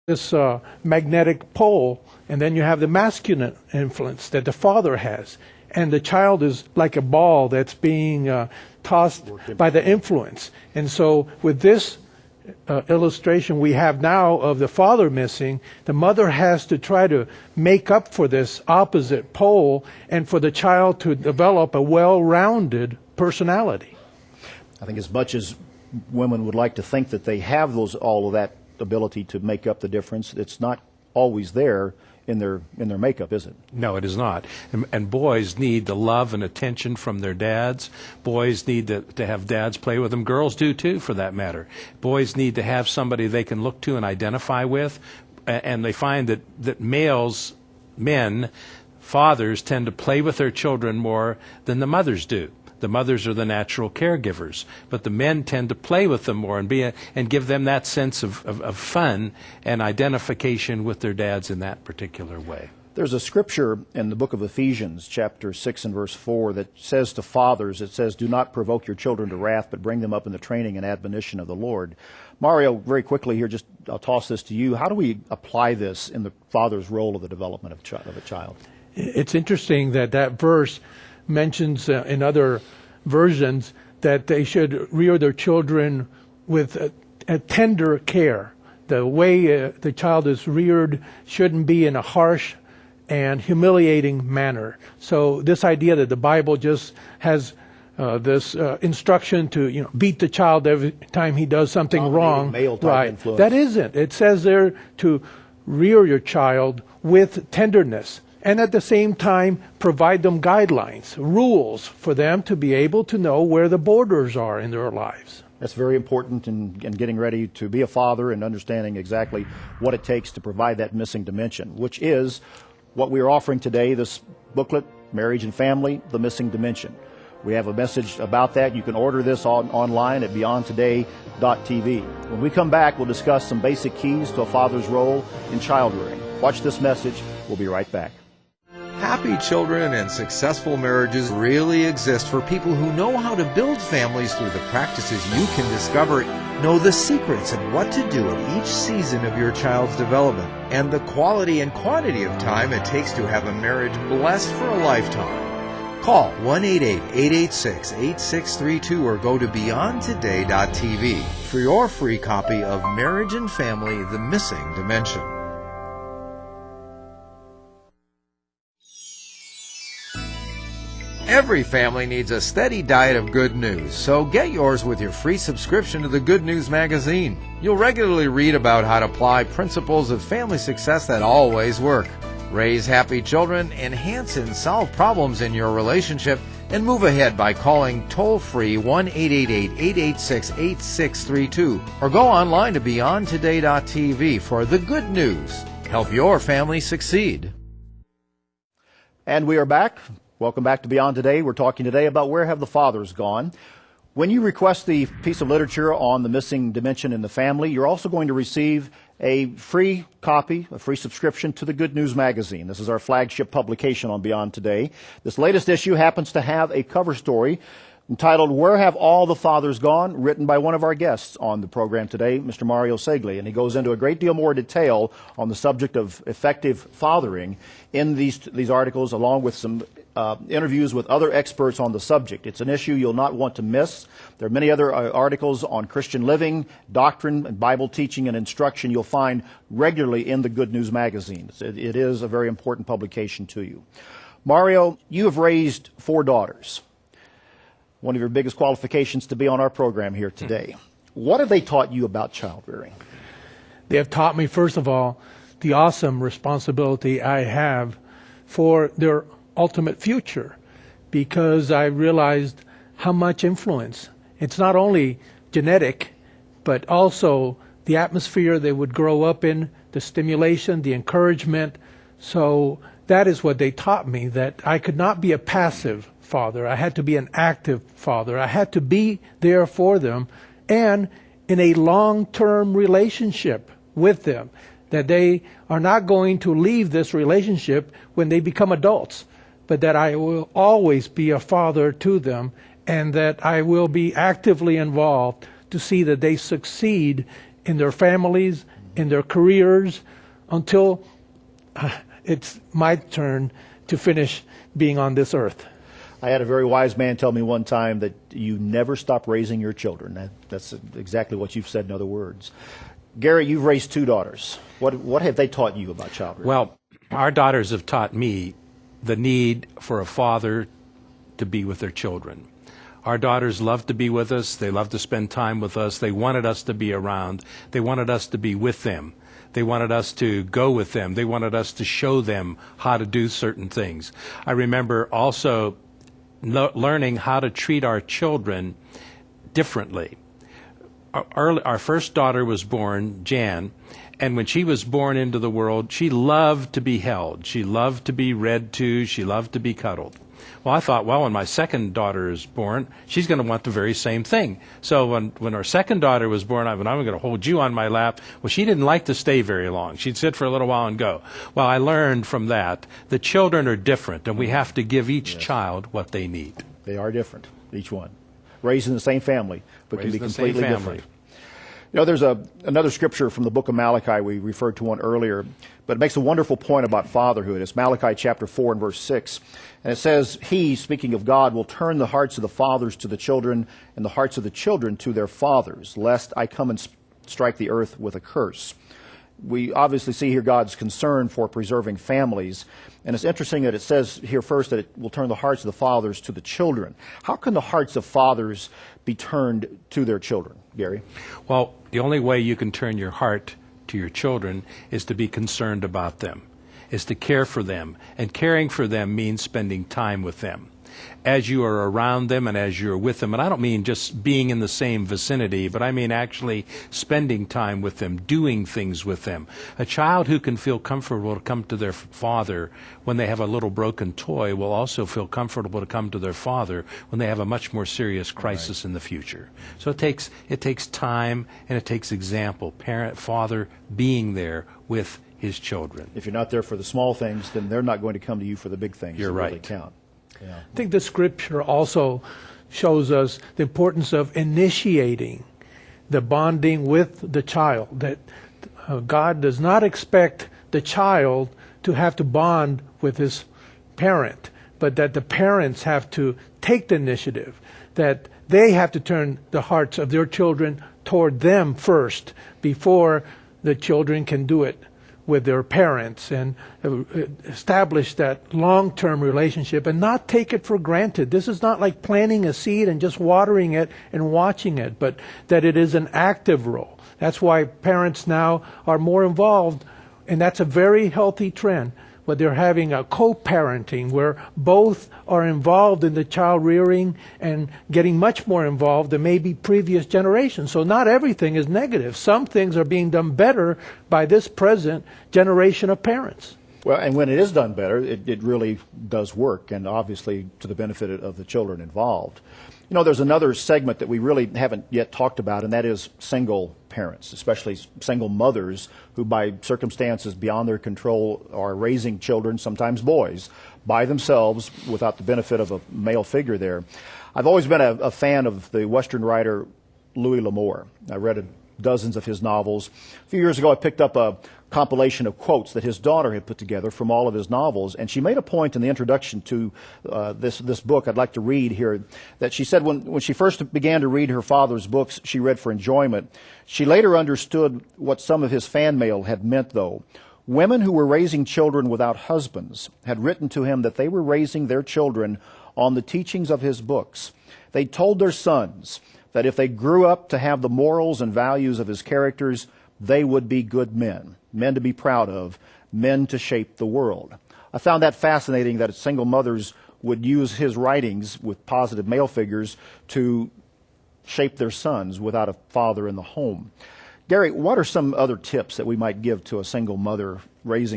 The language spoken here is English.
this magnetic pole, and then you have the masculine influence that the father has. And the child is like a ball that's being tossed by the influence. And so with this illustration we have now of the father missing, the mother has to try to make up for this opposite pole and for the child to develop a well-rounded personality. I think as much as women would like to think that they have all of that ability to make up the difference, it's not always there in their makeup, is it? No, it is not. And boys need the love and attention from their dads. Boys need to have dads play with them. Girls do too, for that matter. Boys need to have somebody they can look to and identify with. And they find that men, fathers, tend to play with their children more than the mothers do. The mothers are the natural caregivers, but the men tend to play with them more and give them that sense of fun and identification with their dads in that particular way. There's a scripture in the book of Ephesians, chapter 6 and verse 4, that says to fathers, it says, "Do not provoke your children to wrath, but bring them up in the training and admonition of the Lord." Mario, very quickly here, I'll toss this to you. How do we apply this in the father's role of the development of a child? It's interesting that verse mentions in other versions that they should rear their children with a tender care. The way the child is reared shouldn't be in a harsh and humiliating manner. So this idea that the Bible just has this instruction to beat the child every time he does something wrong, right? That isn't. It says there to rear your child with tenderness. And at the same time, provide them guidelines, rules for them to be able to know where the borders are in their lives. That's very important in getting ready to be a father and understanding exactly what it takes to provide that missing dimension, which is what we are offering today, this booklet, Marriage and Family, The Missing Dimension. We have a message about that. You can order this online at beyondtoday.tv. When we come back, we'll discuss some basic keys to a father's role in child rearing. Watch this message. We'll be right back. Happy children and successful marriages really exist for people who know how to build families through the practices you can discover. Know the secrets of what to do at each season of your child's development and the quality and quantity of time it takes to have a marriage blessed for a lifetime. Call 1-888-886-8632 or go to beyondtoday.tv for your free copy of Marriage and Family, The Missing Dimension. Every family needs a steady diet of good news, so get yours with your free subscription to the Good News magazine. You'll regularly read about how to apply principles of family success that always work. Raise happy children, enhance and solve problems in your relationship, and move ahead by calling toll-free 1-888-886-8632 or go online to beyondtoday.tv for the good news. Help your family succeed. And we are back. Welcome back to Beyond Today. We're talking today about where have the fathers gone. When you request the piece of literature on the missing dimension in the family, you're also going to receive a free copy, a free subscription to the Good News magazine. This is our flagship publication on Beyond Today. This latest issue happens to have a cover story entitled, "Where Have All the Fathers Gone?" written by one of our guests on the program today, Mr. Mario Segli. And he goes into a great deal more detail on the subject of effective fathering in these articles, along with some interviews with other experts on the subject. It's an issue you'll not want to miss. There are many other articles on Christian living, doctrine, and Bible teaching and instruction you'll find regularly in the Good News magazine. It is a very important publication to you. Mario, you have raised 4 daughters. One of your biggest qualifications to be on our program here today. What have they taught you about child rearing? They have taught me, first of all, the awesome responsibility I have for their ultimate future, because I realized how much influence. It's not only genetic, but also the atmosphere they would grow up in, the stimulation, the encouragement. So that is what they taught me, that I could not be a passive father. I had to be an active father. I had to be there for them and in a long-term relationship with them, that they are not going to leave this relationship when they become adults, but that I will always be a father to them, and that I will be actively involved to see that they succeed in their families in their careers until it's my turn to finish being on this earth. I had a very wise man tell me one time that you never stop raising your children. That's exactly what you've said in other words. Gary, you've raised 2 daughters. What have they taught you about childhood? Well, our daughters have taught me the need for a father to be with their children. Our daughters love to be with us. They love to spend time with us. They wanted us to be around. They wanted us to be with them. They wanted us to go with them. They wanted us to show them how to do certain things. I remember also learning how to treat our children differently. Our first daughter was born, Jan, and when she was born into the world, she loved to be held. She loved to be read to. She loved to be cuddled. Well, I thought, well, when my second daughter is born, she's going to want the very same thing. So when our second daughter was born, I'm going to hold you on my lap. Well, she didn't like to stay very long. She'd sit for a little while and go. Well, I learned from that the children are different, and we have to give each child what they need. They are different, each one. Raised in the same family, but can be completely different. You know, there's another scripture from the book of Malachi. We referred to one earlier, but it makes a wonderful point about fatherhood. It's Malachi chapter 4 and verse 6. And it says, He, speaking of God, will turn the hearts of the fathers to the children and the hearts of the children to their fathers, lest I come and strike the earth with a curse. We obviously see here God's concern for preserving families. And it's interesting that it says here first that it will turn the hearts of the fathers to the children. How can the hearts of fathers be turned to their children, Gary? Well, the only way you can turn your heart to your children is to be concerned about them, is to care for them. And caring for them means spending time with them. As you are around them and as you're with them, and I don't mean just being in the same vicinity, but I mean actually spending time with them, doing things with them. A child who can feel comfortable to come to their father when they have a little broken toy will also feel comfortable to come to their father when they have a much more serious crisis in the future. So it takes time and it takes example, parent, father being there with his children. If you're not there for the small things, then they're not going to come to you for the big things. You're that right. Really count. Yeah. I think the scripture also shows us the importance of initiating the bonding with the child, that God does not expect the child to have to bond with his parent, but that the parents have to take the initiative, that they have to turn the hearts of their children toward them first before the children can do it with their parents, and establish that long-term relationship and not take it for granted. This is not like planting a seed and just watering it and watching it, but that it is an active role. That's why parents now are more involved, and that's a very healthy trend, where they're having a co-parenting where both are involved in the child rearing and getting much more involved than maybe previous generations. So not everything is negative. Some things are being done better by this present generation of parents. Well, and when it is done better, it really does work, and obviously to the benefit of the children involved. You know, there's another segment that we really haven't yet talked about, and that is single parents, especially single mothers who by circumstances beyond their control are raising children, sometimes boys, by themselves without the benefit of a male figure there. I've always been a fan of the Western writer Louis L'Amour. I read dozens of his novels. A few years ago, I picked up a compilation of quotes that his daughter had put together from all of his novels, and she made a point in the introduction to this book I'd like to read here, that she said when she first began to read her father's books, she read for enjoyment. She later understood what some of his fan mail had meant, though. Women who were raising children without husbands had written to him that they were raising their children on the teachings of his books. They told their sons that if they grew up to have the morals and values of his characters, they would be good men, men to be proud of, men to shape the world. I found that fascinating, that single mothers would use his writings with positive male figures to shape their sons without a father in the home. Gary, what are some other tips that we might give to a single mother raising